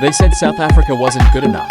They said South Africa wasn't good enough.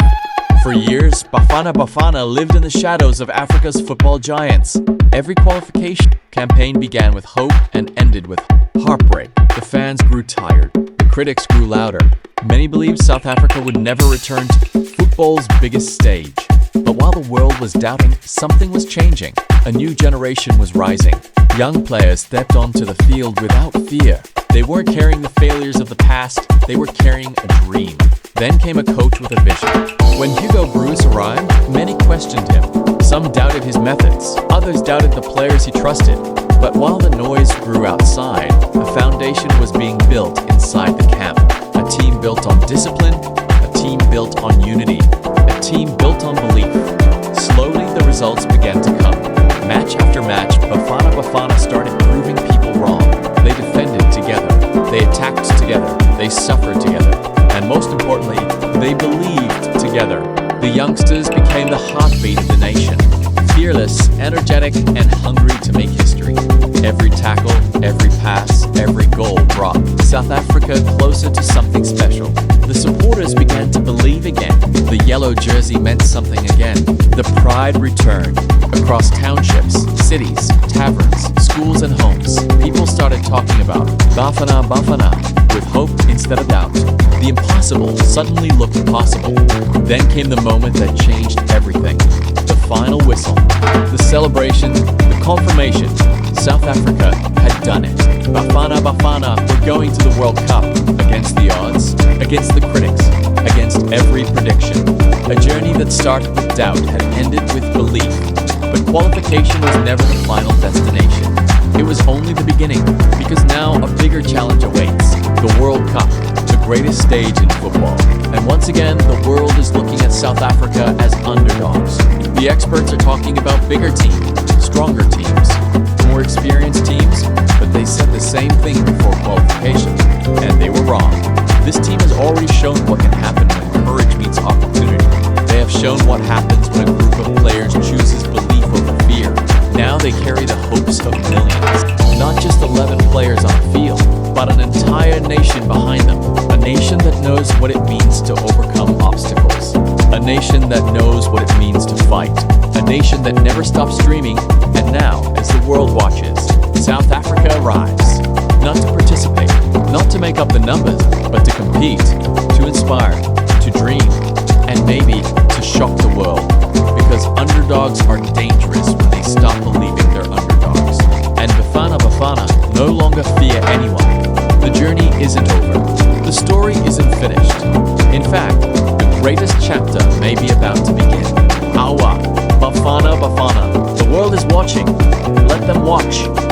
For years, Bafana Bafana lived in the shadows of Africa's football giants. Every qualification campaign began with hope and ended with heartbreak. The fans grew tired. The critics grew louder. Many believed South Africa would never return to football's biggest stage. But while the world was doubting, something was changing. A new generation was rising. Young players stepped onto the field without fear. They weren't carrying the failures of the past, they were carrying a dream. Then came a coach with a vision. When Hugo Broos arrived, many questioned him. Some doubted his methods, others doubted the players he trusted. But while the noise grew outside, a foundation was being built inside the camp. A team built on discipline, a team built on unity, a team built on belief. Slowly the results began to come. Match after match, Bafana Bafana started proving people wrong. They defended together, they attacked together, they suffered together, and most importantly, they believed together. The youngsters became the heartbeat of the nation, fearless, energetic, and hungry to make history. Every tackle, every pass, every goal brought South Africa closer to something special. The supporters began to believe again. The yellow jersey meant something again. The pride returned. Across townships, cities, taverns, schools and homes, people started talking about Bafana Bafana with hope instead of doubt. The impossible suddenly looked possible. Then came the moment that changed everything. The final whistle, the celebration, the confirmation. South Africa had done it. Bafana Bafana were going to the World Cup against the odds, against the critics, against every prediction. A journey that started with doubt had ended with belief. But qualification was never the final destination. It was only the beginning, because now a bigger challenge awaits. The World Cup, the greatest stage in football. And once again, the world is looking at South Africa as underdogs. The experts are talking about bigger teams, stronger teams, more experienced teams, but they said the same thing before qualification, and they were wrong. This team has already shown what can happen when courage meets opportunity. They have shown what happens when a group of players chooses belief over fear. Now they carry the hopes of millions. Not just 11 players on a field, but an entire nation behind them. A nation that knows what it means to overcome obstacles. A nation that knows what it means to fight. A nation that never stops dreaming. And now, as the world watches, South Africa arrives. Not to participate, not to make up the numbers, but to compete, to inspire, to dream, and maybe to shock the world. Because underdogs are dangerous when they stop believing they're underdogs. And Bafana Bafana no longer fear anyone. The journey isn't over. The story isn't finished. In fact, the greatest chapter may be about to begin. Awa, Bafana Bafana. The world is watching. Let them watch.